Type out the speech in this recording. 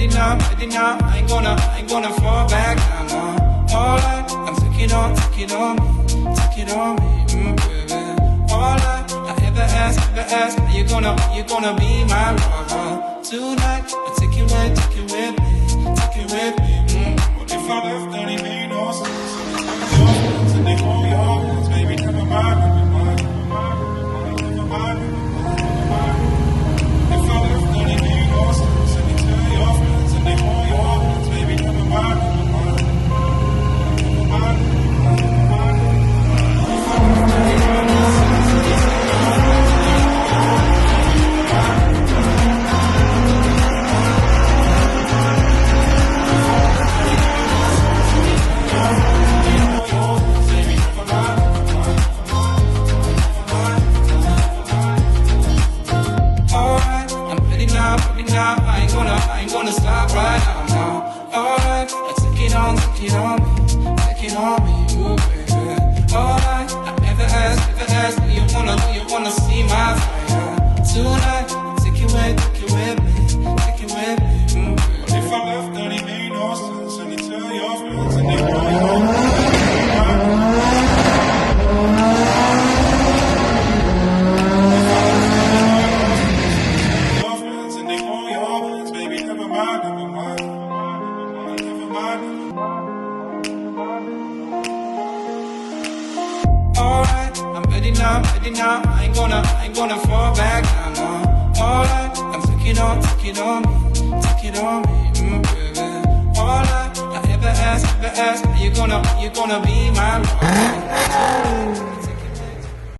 ready now, I ain't gonna fall back down, no. Alright, I'm take it on me, baby. Alright, I ever ask, are you gonna be my lover? Tonight, I take you with me, What if I left, then it made no sense. And they hold your hands, baby, never mind. If I left, then it made no sense. And they tell your friends, and they hold your hands, baby, never mind. I ain't gonna stop right now. Alright, take it on me, ooh, baby. Alright, I never asked, do you wanna see my fire? Tonight, take it with me, baby. But if I left, then it made no sense. And you tell your friends, and they know now, I ain't gonna fall back down, no. Alright, I'm take it on me, baby. Alright, I ever ask, are you gonna be my lover?